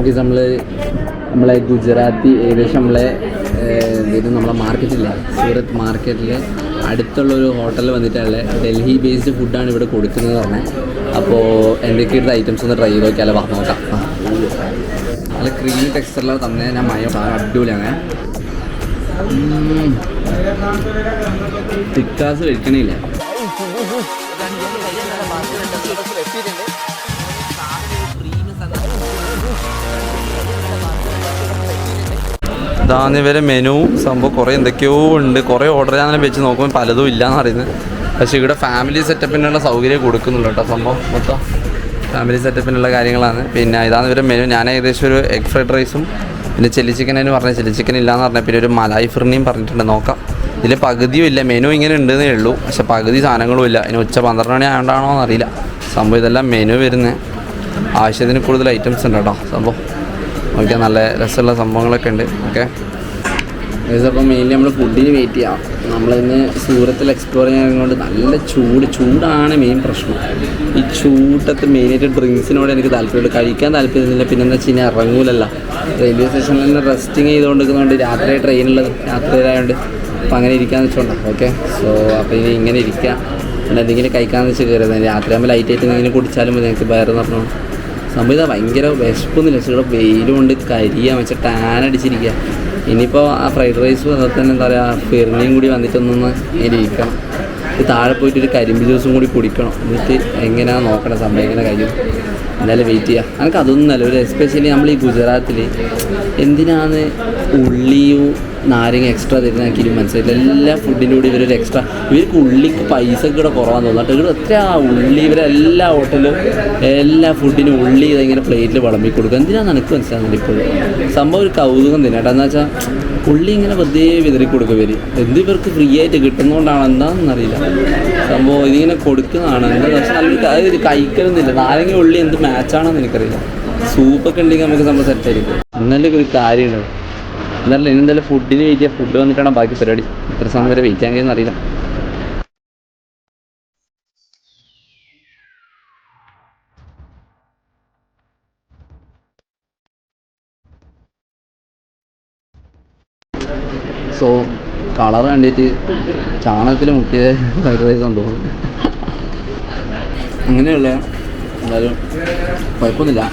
Because നമ്മളെ ഗുജറാത്തി ഏകദേശം നമ്മളെ മാർക്കറ്റില്ല, സൂറത്ത് മാർക്കറ്റിൽ അടുത്തുള്ളൊരു ഹോട്ടലിൽ വന്നിട്ടുള്ള ഡൽഹി ബേസ്ഡ് ഫുഡാണ് ഇവിടെ കൊടുക്കുന്നത് പറഞ്ഞത്. അപ്പോൾ എന്തൊക്കെയുള്ള ഐറ്റംസ് ഒന്ന് ട്രൈ ചെയ്ത് നോക്കിയാലോ, പറഞ്ഞു നോക്കാം. നല്ല ക്രീമി ടെക്സ്ചറിലാണ് തന്നെ. ഞാൻ മയോ അടിപൊളിയാണ്. തിക്കാസ് കഴിക്കണില്ല. ഇതാണ് ഇവരെ മെനു. സംഭവം കുറേ എന്തൊക്കെയോ ഉണ്ട്. കുറേ ഓർഡർ ചെയ്യാൻ വെച്ച് നോക്കുമ്പോൾ പലതും ഇല്ലയെന്ന് പറയുന്നത്. പക്ഷേ ഇവിടെ ഫാമിലി സെറ്റപ്പിനുള്ള സൗകര്യം കൊടുക്കുന്നുള്ളൂ കേട്ടോ. സംഭവം മൊത്തം ഫാമിലി സെറ്റപ്പിനുള്ള കാര്യങ്ങളാണ്. പിന്നെ ഇതാണ് ഇവരെ മെനു. ഞാൻ ഏകദേശം ഒരു എഗ് ഫ്രൈഡ് റൈസും പിന്നെ ചില്ലി ചിക്കനെന്ന് പറഞ്ഞാൽ ചില്ലി ചിക്കൻ ഇല്ലയെന്ന് പറഞ്ഞാൽ പിന്നെ ഒരു മലായി ഫിർണിയും പറഞ്ഞിട്ടുണ്ട്. നോക്കാം. ഇതിൽ പകുതിയും ഇല്ല. മെനു ഇങ്ങനെ ഉണ്ടെന്നേ ഉള്ളൂ, പക്ഷേ പകുതി സാധനങ്ങളും ഇല്ല. ഇനി ഉച്ച 12 മണി ആയതുകൊണ്ടാണോ എന്നറിയില്ല. സംഭവം ഇതെല്ലാം മെനു വരുന്നത്. ആവശ്യത്തിന് കൂടുതൽ ഐറ്റംസ് ഉണ്ട് കേട്ടോ. സംഭവം ഓക്കെ, നല്ല രസമുള്ള സംഭവങ്ങളൊക്കെ ഉണ്ട്. ഓക്കെ, അപ്പോൾ മെയിൻലി നമ്മൾ ഫുഡിന് വെയിറ്റ് ചെയ്യാം. നമ്മളിന്ന് സൂറത്തിൽ എക്സ്പ്ലോർ ചെയ്യുന്നതുകൊണ്ട് നല്ല ചൂടാണ് മെയിൻ പ്രശ്നം. ഈ ചൂടത്ത് മെയിനായിട്ട് ഡ്രിങ്ക്സിനോട് എനിക്ക് താല്പര്യമുള്ളൂ. കഴിക്കാൻ താല്പര്യമില്ല. പിന്നെ എന്താ വെച്ച് കഴിഞ്ഞാൽ ഇറങ്ങൂലല്ല. റെയിൽവേ സ്റ്റേഷനിൽ നിന്ന് റെസ്റ്റിങ് ചെയ്തുകൊണ്ടിരിക്കുന്നതുകൊണ്ട് രാത്രി ട്രെയിനുള്ളത് രാത്രിയിലായതുകൊണ്ട് അപ്പോൾ അങ്ങനെ ഇരിക്കാമെന്ന് വെച്ചോണ്ടാണ്. ഓക്കെ, സോ അപ്പോൾ ഇനി ഇങ്ങനെ ഇരിക്കുക. പിന്നെ എന്തെങ്കിലും കഴിക്കാമെന്ന് വെച്ച് കയറുന്നത്. രാത്രിയാകുമ്പോൾ ലൈറ്റായിട്ട് എന്തെങ്കിലും കുടിച്ചാലും മതി. എനിക്ക് വയറ് പറഞ്ഞു സംഭവം ഇതാ ഭയങ്കര വിശപ്പൊന്നുമില്ല. പക്ഷേ ഇവിടെ വെയിലും കൊണ്ട് കരിയാൻ വെച്ചാൽ ടാൻ അടിച്ചിരിക്കുക. ഇനിയിപ്പോൾ ആ ഫ്രൈഡ് റൈസും അതുപോലെ തന്നെ എന്താ പറയുക ഫിർണിയും കൂടി വന്നിട്ടൊന്നൊന്ന് ഇങ്ങനെ ഇരിക്കണം. ഇത് താഴെ പോയിട്ടൊരു കരിമ്പ് ജ്യൂസും കൂടി കുടിക്കണം. എന്നിട്ട് എങ്ങനെയാണ് നോക്കണം സംഭവം എങ്ങനെ കഴിയും. എന്തായാലും വെയിറ്റ് ചെയ്യാം. എനിക്ക് അതൊന്നുമല്ല, ഒരു എസ്പെഷ്യലി നമ്മൾ ഈ ഗുജറാത്തിൽ എന്തിനാണ് ഉള്ളിയും നാരങ്ങ എക്സ്ട്രാ തരുന്ന എനിക്കൊരു മനസ്സിലായില്ല. എല്ലാ ഫുഡിൻ്റെ കൂടി ഇവരൊരു എക്സ്ട്രാ, ഇവർക്ക് ഉള്ളിക്ക് പൈസ കൂടെ കുറവാന്ന് തോന്നുന്നു. ഇവർ എത്ര ഉള്ളി ഇവരെല്ലാ ഹോട്ടലും എല്ലാ ഫുഡിനും ഉള്ളി ഇങ്ങനെ പ്ലേറ്റിൽ വിളമ്പി കൊടുക്കുക. എന്തിനാണെന്ന് എനിക്ക് മനസ്സിലാകുന്നില്ല ഇപ്പോഴും. സംഭവം ഒരു കൗതുകം തന്നെ കേട്ടോ. എന്താ വെച്ചാൽ ഉള്ളി ഇങ്ങനെ വെറുതെ വിതറി കൊടുക്കുക ഇവർ. എന്ത് ഇവർക്ക് ഫ്രീ ആയിട്ട് കിട്ടുന്നതുകൊണ്ടാണ് എന്താണെന്നറിയില്ല. സംഭവം ഇതിങ്ങനെ കൊടുക്കുന്നതാണ്. എന്താ വെച്ചാൽ നല്ലൊരു അതായത് കഴിക്കണമെന്നില്ല. നാരങ്ങ ഉള്ളി എന്ത് മാച്ചാണെന്ന് എനിക്കറിയില്ല. സൂപ്പൊക്കെ ഉണ്ടെങ്കിൽ നമുക്ക് സംഭവം സെറ്റായിരിക്കും. ഇന്നലെ ഒരു കാര്യമുണ്ട്. എന്നാലും ഇന്നെന്തായാലും ഫുഡിന് വെയിറ്റ് ചെയ്യാം. ഫുഡ് വന്നിട്ടാണ് ബാക്കി പരിപാടി. എത്ര സമയം വരെ വെയിറ്റ് ചെയ്യാൻ കഴിയുമെന്ന് അറിയില്ല. സോ കളർ കണ്ടിട്ട് ചാണകത്തിൽ മുക്കിയ ഫ്രൈഡ് റൈസ് കൊണ്ട് തോന്നുന്നു. അങ്ങനെയുള്ള എന്തായാലും കുഴപ്പമൊന്നുമില്ല.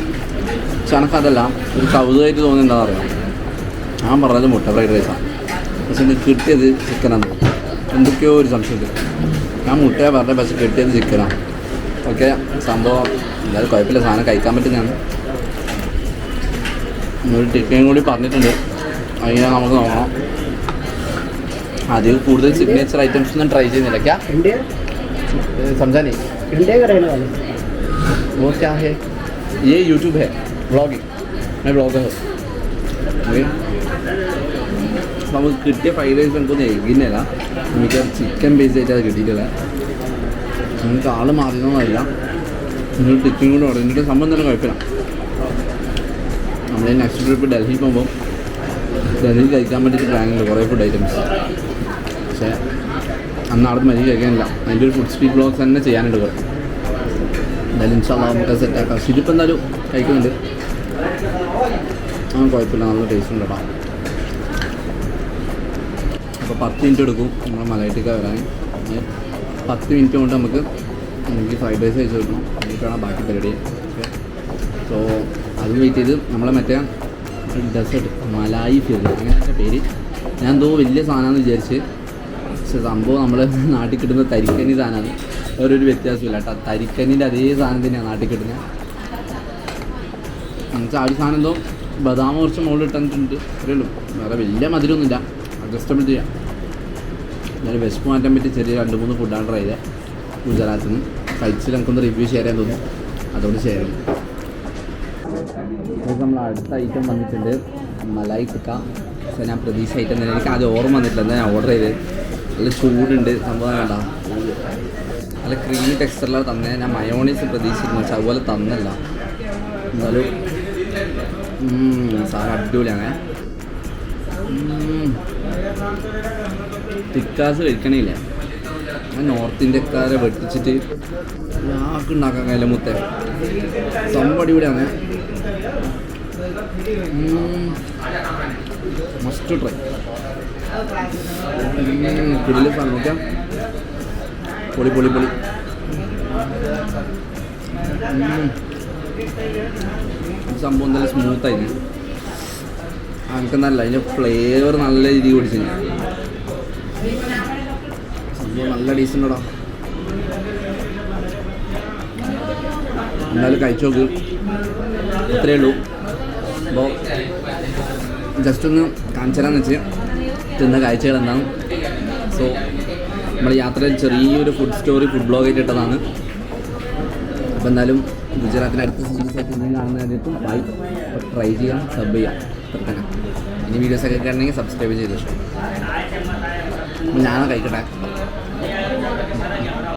പക്ഷെ എനിക്കതല്ല ഒരു കൗതുകമായിട്ട് തോന്നി എന്താ പറയുക. ഞാൻ പറഞ്ഞത് മുട്ട ഫ്രൈഡ് റൈസാണ്, പക്ഷെ എനിക്ക് കിട്ടിയത് ചിക്കനാണ്. എന്തൊക്കെയോ ഒരു സംശയമുണ്ട്. ഞാൻ മുട്ടയാണ് പറഞ്ഞത്, പക്ഷെ കിട്ടിയത് ചിക്കനാണ്. ഓക്കെ, സംഭവം എന്തായാലും കുഴപ്പമില്ല. സാധനം കഴിക്കാൻ പറ്റുന്നതാണ്. ഒരു ചിക്കൻ കൂടി പറഞ്ഞിട്ടുണ്ട്, അതിനെ നമുക്ക് നോക്കണം. അതിൽ കൂടുതൽ സിഗ്നേച്ചർ ഐറ്റംസ് ഒന്നും ട്രൈ ചെയ്യുന്നില്ല. ക്യാ समझा नहीं? वो क्या है? ये यूट्यूब है, ब्लॉगिंग. मैं ब्लॉगर हूँ. നമുക്ക് കിട്ടിയ ഫ്രൈഡ് റൈസ് എനിക്കൊന്നും എഗ്ഗിനല്ല, എനിക്ക് ചിക്കൻ ബേസ് ആയിട്ടാണ് കിട്ടിയിട്ടില്ല. നമുക്ക് ആൾ മാറിയെന്നൊന്നുമല്ല. നിങ്ങൾ ടിക്കറ്റും കൂടെ പറഞ്ഞിട്ട് സംഭവം തന്നെ കുഴപ്പമില്ല. നമ്മൾ നെക്സ്റ്റ് ട്രിപ്പ് ഡൽഹി പോകുമ്പോൾ ഡൽഹിയിൽ കഴിക്കാൻ വേണ്ടിയിട്ട് പ്ലാനുണ്ട് കുറേ ഫുഡ് ഐറ്റംസ്. പക്ഷേ അന്ന് അവിടെ മതി കഴിക്കാനില്ല. അതിൻ്റെ ഒരു ഫുഡ് സ്ട്രീറ്റ് ബ്ലോഗ്സ് തന്നെ ചെയ്യാനുണ്ട് കുറേ. എന്തായാലും ഇൻഷാല്ലാ നമുക്ക് സെറ്റാക്കാം. ശരിപ്പം എന്തായാലും കഴിക്കുന്നുണ്ട്. കുഴപ്പമില്ല, നല്ല ടേസ്റ്റ് ഉണ്ട് കേട്ടോ. അപ്പോൾ 10 മിനിറ്റ് എടുക്കും നമ്മൾ മലയാളിക്ക് വരാൻ. 10 മിനിറ്റ് കൊണ്ട് നമുക്ക് ഫ്രൈഡ് റൈസ് കഴിച്ച് കൊടുക്കണം. എന്നിട്ടാണ് ബാക്കി പരിപാടി. ഓക്കെ, സോ അതും വെയിറ്റ് ചെയ്ത് നമ്മളെ മറ്റേ ഡെസേർട്ട് മലായി ഫിർണി അങ്ങനത്തെ പേര്. ഞാൻ എന്തോ വലിയ സാധനമാണെന്ന് വിചാരിച്ച്, പക്ഷെ സംഭവം നമ്മൾ നാട്ടിൽ കിട്ടുന്ന തരിക്കനി സാധനമാണ്. വേറൊരു വ്യത്യാസമില്ല കേട്ടോ. തരിക്കനിൻ്റെ അതേ സാധനം തന്നെയാണ് നാട്ടിൽ കിട്ടുന്നത്. എന്നുവെച്ചാൽ ആ ഒരു സാധനം എന്തോ ബദാം കുറച്ച് മുകളിൽ ഇട്ടിട്ടുണ്ട്, അത്രയേ ഉള്ളൂ. വേറെ വലിയ മധുരമൊന്നുമില്ല, അഡ്ജസ്റ്റബിൾ ചെയ്യാം. എന്നാലും വിശപ്പ് മാറ്റാൻ പറ്റി ചെറിയ 2-3 ഫുഡാണ് ട്രൈ ചെയ്തത് ഗുജറാത്തിൽ നിന്ന്. കഴിച്ചിൽ നമുക്കൊന്ന് റിവ്യൂ ഷെയർ ചെയ്യാൻ തോന്നുന്നു, അതുകൊണ്ട് ഷെയർ ചെയ്യും. നമ്മൾ അടുത്ത ഐറ്റം വന്നിട്ടുണ്ട് മലായി ടിക്ക. പക്ഷേ ഞാൻ പ്രതീക്ഷ ഐറ്റം തന്നെ, എനിക്ക് ആദ്യം ഓർമ്മ വന്നിട്ടില്ല. എന്താ ഞാൻ ഓർഡർ ചെയ്ത്. നല്ല ചൂടുണ്ട് സംഭവം. വേണ്ട, നല്ല ക്രീമി ടെക്സ്ചറിലാണ് തന്നെ. ഞാൻ മയോണൈസ് പ്രതീക്ഷിച്ചിരുന്നു, പക്ഷെ അതുപോലെ തന്നല്ല. എന്നാലും സാധനം അടിപൊളിയാണ്. ടിക്കാസ് കഴിക്കണില്ല. ഞാൻ നോർത്ത് ഇന്ത്യക്കാരെ വെട്ടിച്ചിട്ട് ആൾക്ക് ഉണ്ടാക്കാൻ കഴിയില്ല മുത്തേ. സംഭവം അടിപൊളിയാണ്. Must try. കിടിലൻ സാധനം നോക്കാം. പൊളി പൊളി പൊളി. സംഭവം എന്തായാലും സ്മൂത്തായിരുന്നു. എനിക്കെന്നല്ല അതിൻ്റെ ഫ്ലേവർ നല്ല രീതിയിൽ പിടിച്ചു. സംഭവം നല്ല ഡീസൻ്റെടാ. എന്തായാലും കഴിച്ചു നോക്ക്. ഇത്രയേ ഉള്ളൂ. അപ്പോൾ ജസ്റ്റ് ഒന്ന് കാണിച്ചാലെന്ന് വെച്ച് തിന്ന കാഴ്ചകൾ എന്താണ്. സോ നമ്മൾ യാത്രയിൽ ചെറിയൊരു ഫുഡ് ബ്ലോഗായിട്ട് ഇട്ടതാണ്. അപ്പോൾ എന്തായാലും ഗുജറാത്തിൻ്റെ അടുത്ത സീരീസ് ആയിട്ട് ഇങ്ങനെ കാണുന്നതായിട്ടും ബൈ. അപ്പോൾ ട്രൈ ചെയ്യാം, സബ് ചെയ്യാം, അത്ര തന്നെ. ഇനി വീഡിയോസൊക്കെ കാണണമെങ്കിൽ സബ്സ്ക്രൈബ് ചെയ്ത് ഇഷ്ടം. ഞാനും കഴിക്കട്ടെ.